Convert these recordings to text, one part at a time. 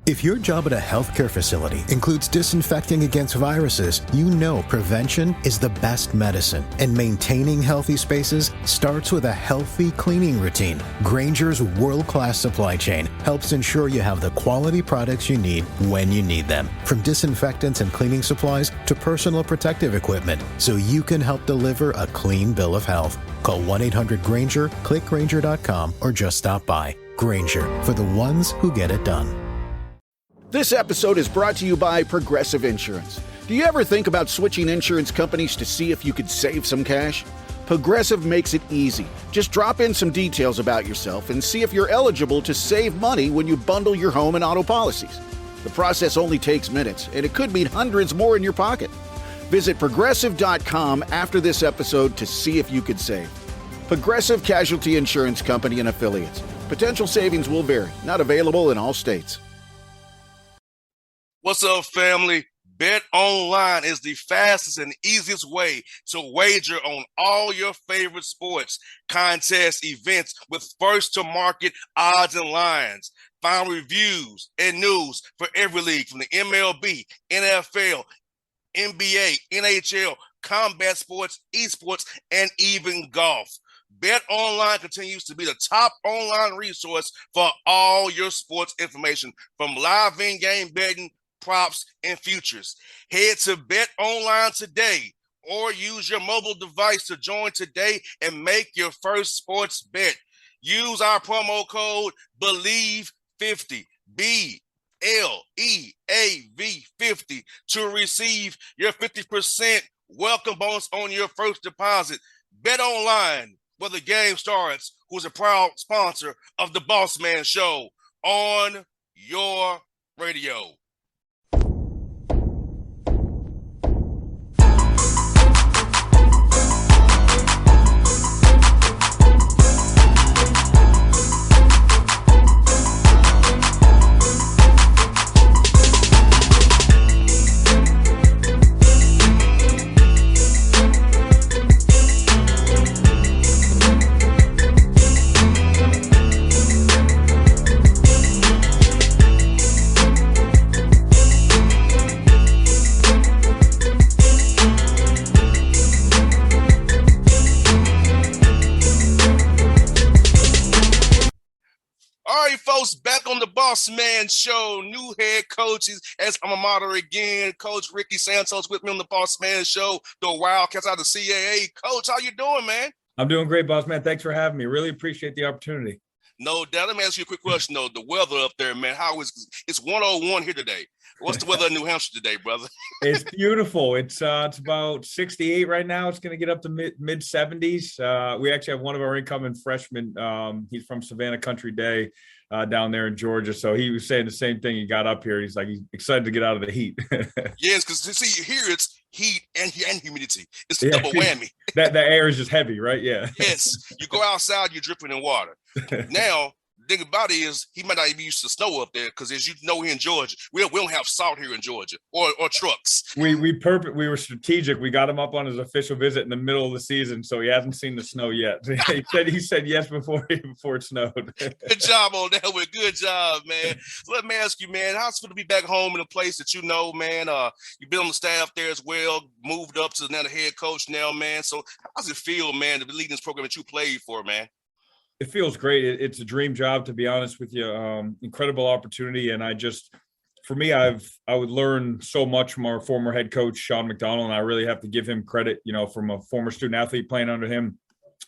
If your job at a healthcare facility includes disinfecting against viruses, you know prevention is the best medicine. And maintaining healthy spaces starts with a healthy cleaning routine. Grainger's world-class supply chain helps ensure you have the quality products you need when you need them. From disinfectants and cleaning supplies to personal protective equipment, so you can help deliver a clean bill of health. Call 1-800-GRAINGER, click Grainger.com, or just stop by. Grainger, for the ones who get it done. This episode is brought to you by Progressive Insurance. Do you ever think about switching insurance companies to see if you could save some cash? Progressive makes it easy. Just drop in some details about yourself and see if you're eligible to save money when you bundle your home and auto policies. The process only takes minutes, and it could mean hundreds more in your pocket. Visit Progressive.com after this episode to see if you could save. Progressive Casualty Insurance Company and Affiliates. Potential savings will vary. Not available in all states. What's up, family? Bet Online is the fastest and easiest way to wager on all your favorite sports, contests, events with first-to-market odds and lines. Find reviews and news for every league from the MLB, NFL, NBA, NHL, combat sports, esports, and even golf. Bet Online continues to be the top online resource for all your sports information, from live in-game betting, props, and futures. Head to Bet Online today or use your mobile device to join today and make your first sports bet. Use our promo code BELIEVE50, BLEAV50, to receive your 50% welcome bonus on your first deposit. Bet Online, where the game starts, who's a proud sponsor of the Bossman Show on your radio. All right, folks, back on the Bossman Show. New head coaches as alma mater again. Coach Ricky Santos with me on the Bossman Show. The Wildcats out of the CAA. Coach, how you doing, man? I'm doing great, boss man. Thanks for having me. Really appreciate the opportunity. No doubt. Let me ask you a quick question, though. The weather up there, man, how is it's 101 here today. What's the weather in New Hampshire today, brother? It's beautiful. It's about 68 right now. It's going to get up to mid 70s. We actually have one of our incoming freshmen. He's from Savannah Country Day down there in Georgia. So he was saying the same thing. He got up here. He's like, he's excited to get out of the heat. Yes, because see, here it's heat and humidity. It's a double whammy. That air is just heavy, right? Yeah. Yes. You go outside, you're dripping in water. Now, the thing about it is he might not even used to snow up there because, as you know, here in Georgia, we don't have salt here in Georgia or trucks. We were strategic. We got him up on his official visit in the middle of the season, so he hasn't seen the snow yet. he said yes before it snowed. Good job on that one. Good job, man. So let me ask you, man, how's it to be back home in a place that you know, man? You've been on the staff there as well, moved up to now the head coach now, man. So how does it feel, man, to be leading this program that you played for, man? It feels great. It's a dream job, to be honest with you. Incredible opportunity. And for me, I would learn so much from our former head coach, Sean McDonald, and I really have to give him credit, from a former student athlete playing under him.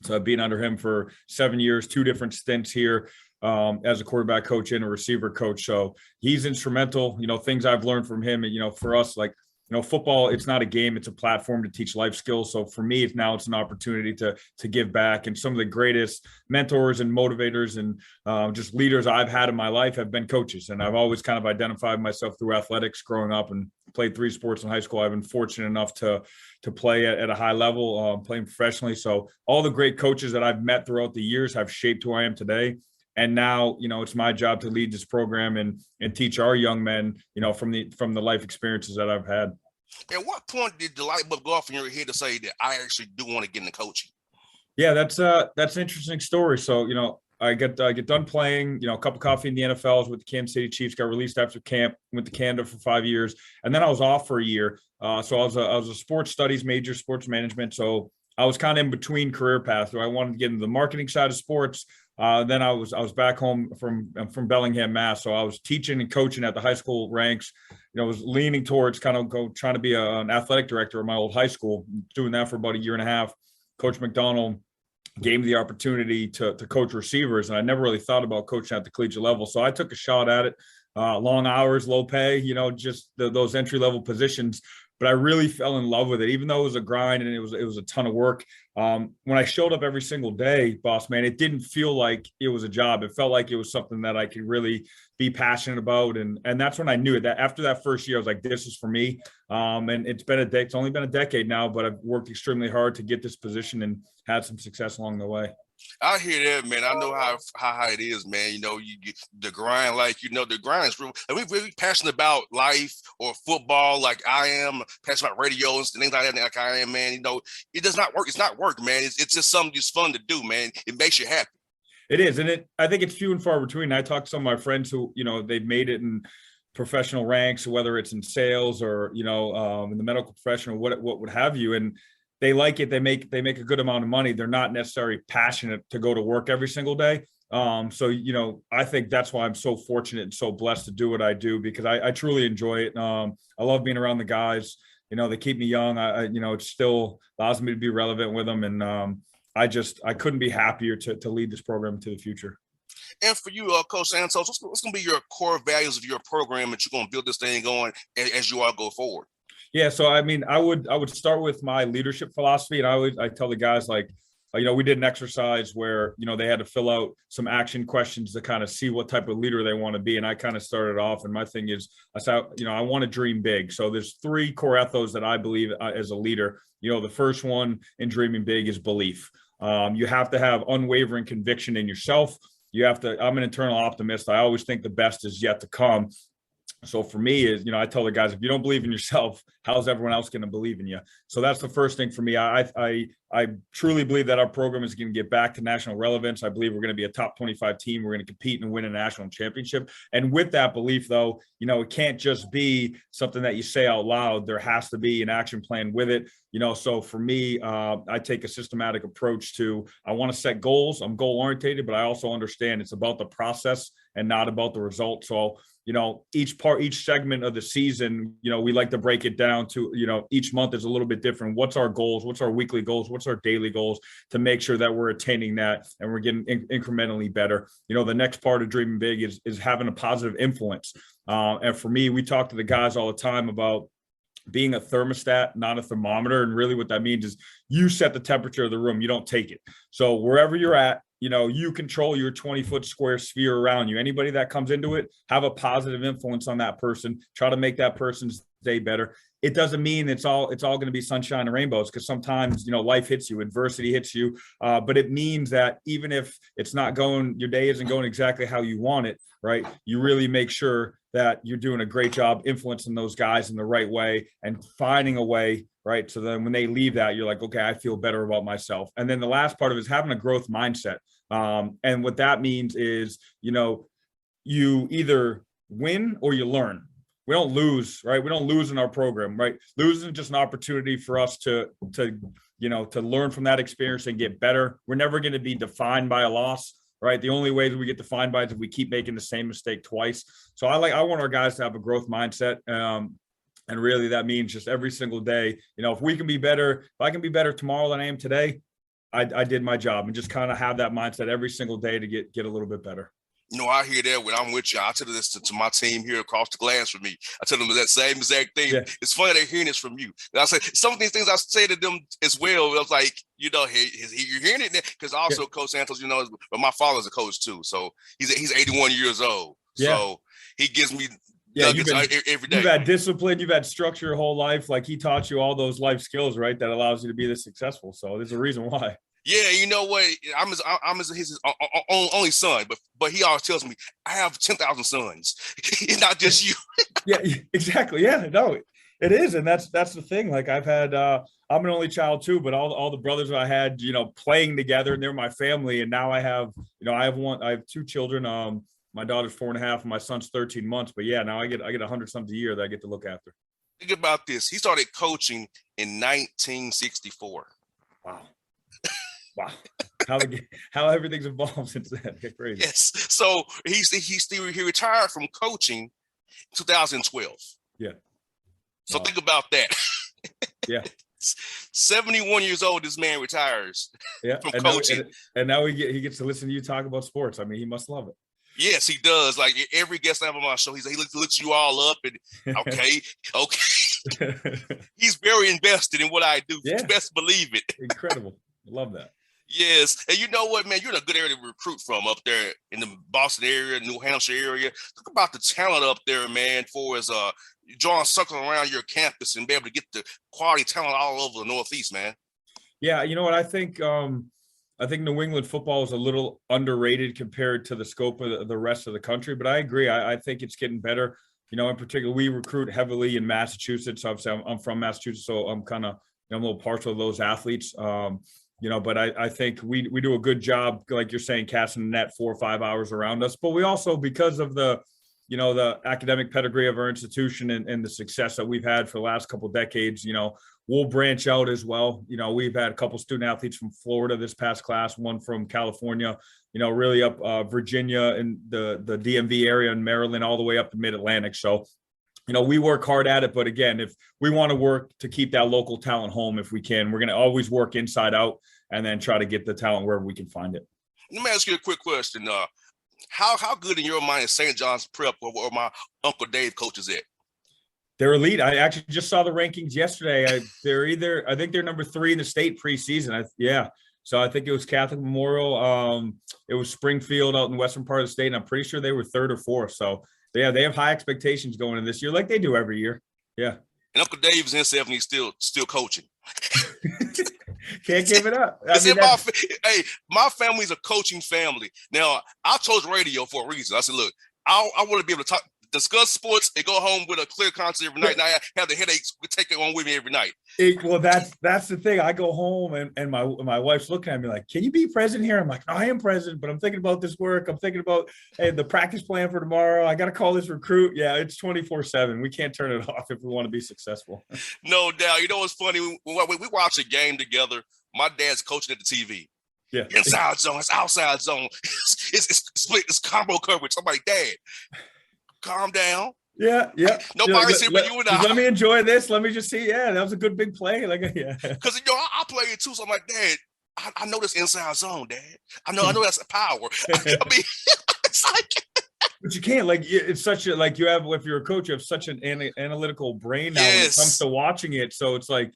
So I've been under him for 7 years, 2 different stints here as a quarterback coach and a receiver coach. So he's instrumental, things I've learned from him, and, for us, like, football, it's not a game, it's a platform to teach life skills. So for me, it's an opportunity to give back. And some of the greatest mentors and motivators and just leaders I've had in my life have been coaches. And I've always kind of identified myself through athletics growing up and played 3 sports in high school. I've been fortunate enough to play at a high level, playing professionally. So all the great coaches that I've met throughout the years have shaped who I am today. And now, it's my job to lead this program and teach our young men, from the life experiences that I've had. At what point did the light bulb go off in your head to say that I actually do want to get into coaching? Yeah, that's an interesting story. So, I get done playing, a cup of coffee in the NFL. I was with the Kansas City Chiefs, got released after camp, went to Canada for 5 years. And then I was off for a year. So I was a sports studies major, sports management. So I was kind of in between career paths. So I wanted to get into the marketing side of sports. Then I was back home from Bellingham, Mass. So I was teaching and coaching at the high school ranks. I was leaning towards kind of trying to be an athletic director at my old high school, doing that for about a year and a half. Coach McDonald gave me the opportunity to coach receivers, and I never really thought about coaching at the collegiate level. So I took a shot at it. Long hours, low pay, just those entry-level positions. But I really fell in love with it, even though it was a grind and it was a ton of work. When I showed up every single day, Bossman, it didn't feel like it was a job. It felt like it was something that I could really be passionate about. And that's when I knew it. That after that first year, I was like, this is for me. And it's only been a decade now, but I've worked extremely hard to get this position and had some success along the way. I hear that, man. I know how it is, man. You get the grind, the grind is real. And we're really passionate about life or football, like I am, passionate about radio and things like that, like I am, man. It does not work. It's not work, man. It's just something that's fun to do, man. It makes you happy. It is. And I think it's few and far between. I talk to some of my friends who, they've made it in professional ranks, whether it's in sales or, in the medical profession or what would have you. And they like it. They make a good amount of money. They're not necessarily passionate to go to work every single day. So, I think that's why I'm so fortunate and so blessed to do what I do, because I truly enjoy it. I love being around the guys. They keep me young. It still allows me to be relevant with them. And I couldn't be happier to lead this program into the future. And for you, Coach Santos, what's going to be your core values of your program that you're going to build this thing on as you all go forward? Yeah. So, I would start with my leadership philosophy. And I tell the guys, we did an exercise where, they had to fill out some action questions to kind of see what type of leader they want to be. And I kind of started off, and my thing is, I said, I want to dream big. So there's 3 core ethos that I believe as a leader. The first one in dreaming big is belief. You have to have unwavering conviction in yourself. I'm an internal optimist. I always think the best is yet to come. So for me is, I tell the guys, if you don't believe in yourself, how's everyone else going to believe in you? So that's the first thing for me. I truly believe that our program is going to get back to national relevance. I believe we're going to be a top 25 team. We're going to compete and win a national championship. And with that belief, though, it can't just be something that you say out loud. There has to be an action plan with it. So for me, I take a systematic approach to, I want to set goals. I'm goal orientated, but I also understand it's about the process and not about the result. So, each segment of the season, we like to break it down to, each month is a little bit different. What's our goals? What's our weekly goals? What's our daily goals, to make sure that we're attaining that and we're getting incrementally better. The next part of dreaming big is having a positive influence. And for me, we talk to the guys all the time about being a thermostat, not a thermometer. And really what that means is you set the temperature of the room. You don't take it. So wherever you're at, you control your 20-foot square sphere around you. Anybody that comes into it, have a positive influence on that person. Try to make that person's day better. It doesn't mean it's all going to be sunshine and rainbows, because sometimes, life hits you, adversity hits you. But it means that even if it's not going, your day isn't going exactly how you want it, right? You really make sure that you're doing a great job influencing those guys in the right way and finding a way, right? So then when they leave that, you're like, okay, I feel better about myself. And then the last part of it is having a growth mindset. And what that means is, you either win or you learn. We don't lose, right? We don't lose in our program, right? Losing is just an opportunity for us to learn from that experience and get better. We're never going to be defined by a loss, right? The only way that we get defined by is if we keep making the same mistake twice. So I want our guys to have a growth mindset. And really that means just every single day, if we can be better, if I can be better tomorrow than I am today, I did my job, and just kind of have that mindset every single day to get a little bit better. I hear that when I'm with you. I tell this to my team here across the glass from me. I tell them that same exact thing. Yeah. It's funny they're hearing this from you. And I say some of these things I say to them as well. I was like, you're hearing it because also Coach Santos, but my father's a coach too. So he's 81 years old. Yeah. So he gives me nuggets every day. You've had discipline, you've had structure your whole life. Like he taught you all those life skills, right? That allows you to be this successful. So there's a reason why. Yeah, you know what? I'm his only son, but he always tells me I have 10,000 sons. It's not just you. Yeah, exactly. Yeah, no, It is, and that's the thing. Like I've had, I'm an only child too, but all the brothers I had, playing together, and they're my family. And now I have, I have two children. My daughter's 4.5, and my son's 13 months. But yeah, now I get 100 something a year that I get to look after. Think about this. He started coaching in 1964. Wow. How everything's evolved since then. It's crazy. Yes. So he retired from coaching in 2012. Yeah. So think about that. Yeah. 71 years old, this man retires from coaching. Now he gets to listen to you talk about sports. I mean, he must love it. Yes, he does. Like every guest I have on my show, he looks you all up and okay. He's very invested in what I do. Yeah. You best believe it. Incredible. Love that. Yes. And you know what, man? You're in a good area to recruit from up there in the Boston area, New Hampshire area. Talk about the talent up there, man, for as drawing circles around your campus and be able to get the quality talent all over the Northeast, man. Yeah, you know what? I think New England football is a little underrated compared to the scope of the rest of the country, but I agree. I think it's getting better. In particular, we recruit heavily in Massachusetts. Obviously, I'm from Massachusetts, so I'm kind of I'm a little partial to those athletes. But I think we do a good job, like you're saying, casting the net 4 or 5 hours around us. But we also, because of the academic pedigree of our institution and the success that we've had for the last couple of decades, we'll branch out as well. We've had a couple of student athletes from Florida this past class, one from California, really up Virginia and the DMV area and Maryland, all the way up to Mid-Atlantic. So, we work hard at it. But again, if we want to work to keep that local talent home, if we can, we're going to always work inside out and then try to get the talent wherever we can find it. Let me ask you a quick question. How good in your mind is St. John's Prep or my Uncle Dave coaches at? They're elite. I actually just saw the rankings yesterday. I think they're number 3 in the state preseason. So I think it was Catholic Memorial. It was Springfield out in the western part of the state, and I'm pretty sure they were 3rd or 4th. So yeah, they have high expectations going in this year, like they do every year. Yeah. And Uncle Dave is in 70, still coaching. Can't give it up. My family's a coaching family. Now, I chose radio for a reason. I said, look, I want to be able to discuss sports and go home with a clear conscience every night. And I have the headaches take it on with me every night. Well, that's the thing. I go home and my wife's looking at me like, can you be present here? I'm like, I am present, but I'm thinking about this work. I'm thinking about the practice plan for tomorrow. I got to call this recruit. Yeah, it's 24/7. We can't turn it off if we want to be successful. No doubt. You know what's funny? When we watch a game together, my dad's coaching at the TV. Yeah. Inside zone, it's outside zone. It's split, it's combo coverage. I'm like, Dad, calm down. Yeah. Nobody's here but you and I. Let me enjoy this. Let me just see. Yeah, that was a good big play. Yeah. Because I play it too. So I'm like, Dad, I know this inside zone, Dad. I know that's a power. I mean, it's like. But you can't, it's such a, you have, if you're a coach, you have such an analytical brain now when it comes to watching it. So it's like,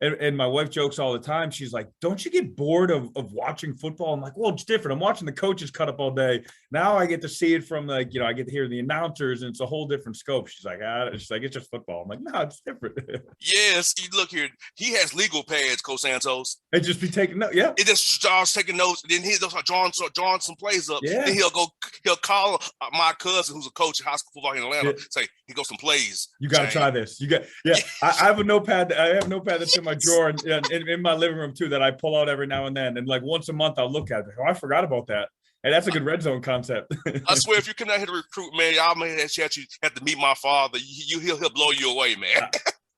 and my wife jokes all the time. She's like, don't you get bored of watching football? I'm like, well, it's different. I'm watching the coaches cut up all day. Now I get to see it from I get to hear the announcers, and it's a whole different scope. She's like, it's just football. I'm like, no, it's different. Yes. Look here. He has legal pads, Coach Santos. And just be taking notes. Yeah. It just starts taking notes. And then he'll start drawing some plays up. Yeah. Then he'll call my cousin who's a coach at high school football in Atlanta. Say, he goes some plays. You got to try this. I have a notepad. I have a notepad that's in my drawer and in my living room too that I pull out every now and then. And once a month I'll look at it. Oh, I forgot about that. And that's a good red zone concept. I swear, if you come out here to recruit, man, y'all may have to meet my father. He'll blow you away, man.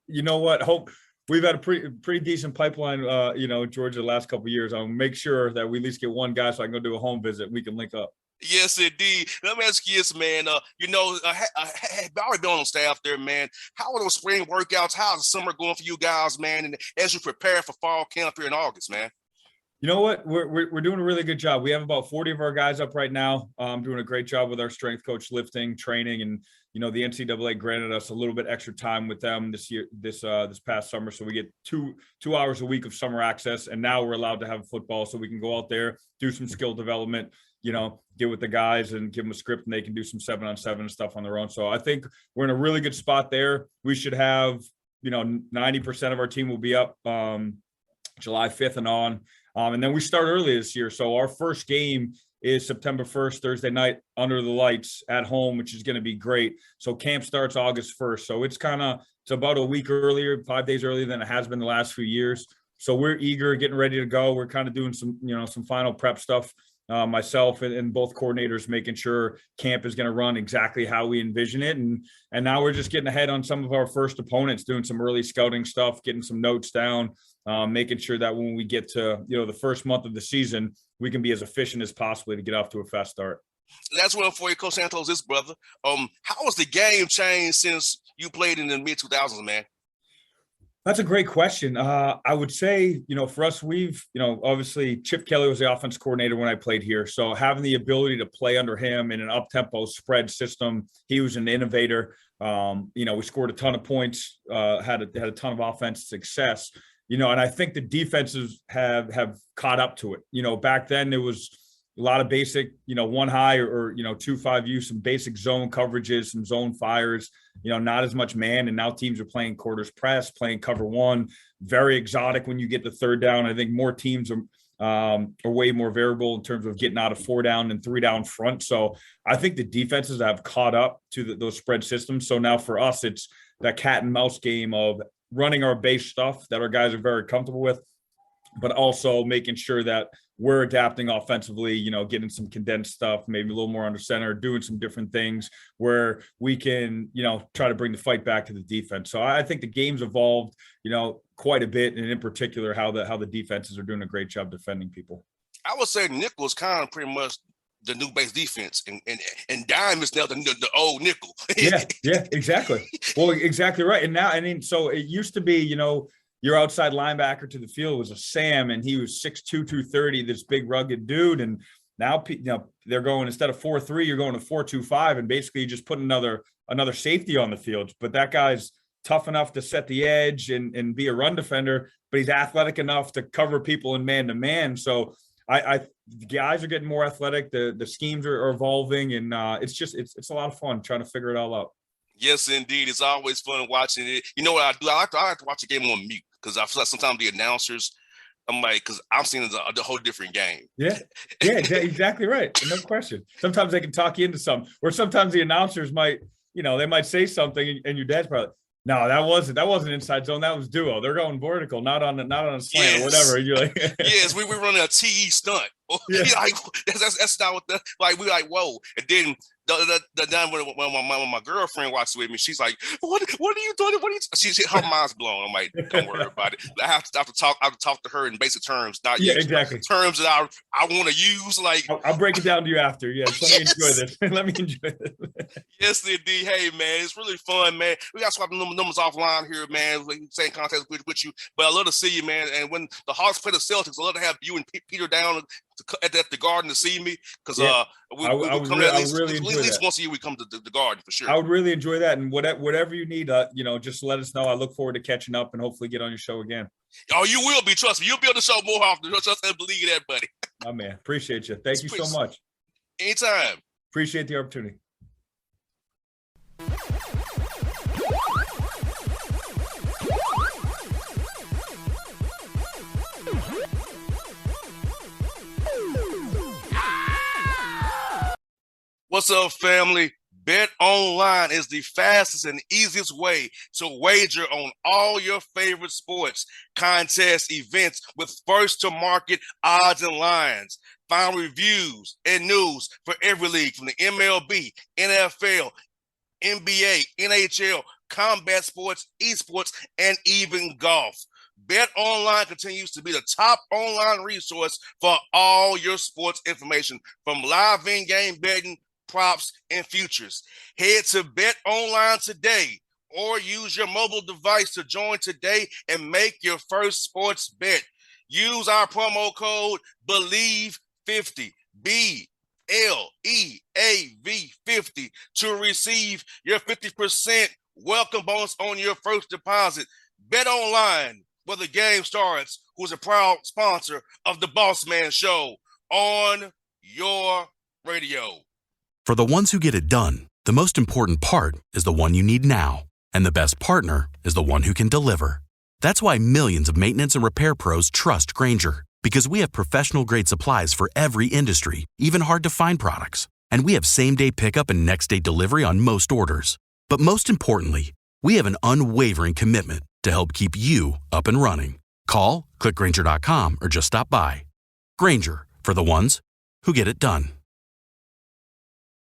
You know what? Hope we've had a pretty decent pipeline, Georgia, the last couple of years. I'll make sure that we at least get one guy so I can go do a home visit. We can link up. Yes, indeed. Let me ask you this, man. I've already been on staff there, man. How are those spring workouts? How's the summer going for you guys, man? And as you prepare for fall camp here in August, man? You know what? We're doing a really good job. We have about 40 of our guys up right now. Doing a great job with our strength coach, lifting, training, and the NCAA granted us a little bit extra time with them this past summer, so we get two hours a week of summer access. And now we're allowed to have football, so we can go out there, do some skill development, get with the guys and give them a script, and they can do some 7-on-7 and stuff on their own. So I think we're in a really good spot there. We should have 90% of our team will be up July 5th and on. And then we start early this year. So our first game is September 1st, Thursday night, under the lights at home, which is going to be great. So camp starts August 1st. So it's It's about a week earlier, 5 days earlier than it has been the last few years. So we're eager, getting ready to go. We're kind of doing some final prep stuff. Myself and both coordinators making sure camp is going to run exactly how we envision it. And now we're just getting ahead on some of our first opponents, doing some early scouting stuff, getting some notes down, making sure that when we get to, the first month of the season, we can be as efficient as possible to get off to a fast start. That's one for you, Coach Santos, this brother. How has the game changed since you played in the mid-2000s, man? That's a great question. I would say, for us, we've, obviously Chip Kelly was the offense coordinator when I played here. So having the ability to play under him in an up-tempo spread system, he was an innovator. We scored a ton of points, had a ton of offensive success, and I think the defenses have caught up to it. Back then there was a lot of basic, one high or 2-5U, some basic zone coverages, some zone fires, not as much man. And now teams are playing quarters press, playing cover one, very exotic when you get to third down. I think more teams are way more variable in terms of getting out of 4 down and 3 down front. So I think the defenses have caught up to those spread systems. So now for us, it's that cat and mouse game of running our base stuff that our guys are very comfortable with, but also making sure that we're adapting offensively, getting some condensed stuff, maybe a little more under center, doing some different things where we can, try to bring the fight back to the defense. So I think the game's evolved, quite a bit, and in particular, how the defenses are doing a great job defending people. I would say nickel is kind of pretty much the new base defense, and dime is now the old nickel. yeah, exactly. Well, exactly right. And so it used to be, your outside linebacker to the field was a Sam, and he was 6'2", 230, this big rugged dude. And now, they're going, instead of 4-3, you're going to 4-2-5, and basically you just put another safety on the field. But that guy's tough enough to set the edge and be a run defender, but he's athletic enough to cover people in man-to-man. So the guys are getting more athletic. The schemes are evolving, and it's a lot of fun trying to figure it all out. Yes, indeed. It's always fun watching it. You know what I do? I like to watch the game on mute, because I feel like sometimes the announcers, I'm like, because I'm seeing a whole different game. Yeah, exactly right. No question. Sometimes they can talk you into something, or sometimes the announcers might, they might say something, and your dad's probably, no, that wasn't inside zone. That was duo. They're going vertical, not on a slant or whatever. And you're like, yes, we were running a TE stunt. Yeah. Like, that's not what we like. Whoa, and then. When my girlfriend watches with me, she's like, "What are you doing? Her mind's blown." I'm like, "Don't worry about it. I have to talk to her in basic terms, not exactly terms that I want to use." Like, I'll break it down to you after. Yes, let me enjoy this. Let me enjoy this. Yes, indeed. Hey, man, it's really fun, man. We got to swap the numbers offline here, man. Same contact with you, but I love to see you, man. And when the Hawks play the Celtics, I love to have you and Peter down at the Garden to see me, because we come at least once a year. We come to the Garden for sure. I would really enjoy that, and whatever you need, just let us know. I look forward to catching up and hopefully get on your show again. Oh, you will be. Trust me, you'll be on the show more often. Trust and believe that, buddy. Oh man, appreciate you. Thank you so much. Anytime. Appreciate the opportunity. What's up, family? Bet Online is the fastest and easiest way to wager on all your favorite sports, contests, events with first-to-market odds and lines. Find reviews and news for every league, from the MLB, NFL, NBA, NHL, combat sports, esports, and even golf. Bet Online continues to be the top online resource for all your sports information, from live in-game betting, props, and futures. Head to Bet Online today, or use your mobile device to join today and make your first sports bet. Use our promo code BELIEVE50, BLEAV50, to receive your 50% welcome bonus on your first deposit. Bet Online, where the game starts, who's a proud sponsor of the Bossman Show on your radio. For the ones who get it done, the most important part is the one you need now. And the best partner is the one who can deliver. That's why millions of maintenance and repair pros trust Grainger, because we have professional-grade supplies for every industry, even hard-to-find products. And we have same-day pickup and next-day delivery on most orders. But most importantly, We have an unwavering commitment to help keep you up and running. Call, click Grainger.com, or just stop by. Grainger, for the ones who get it done.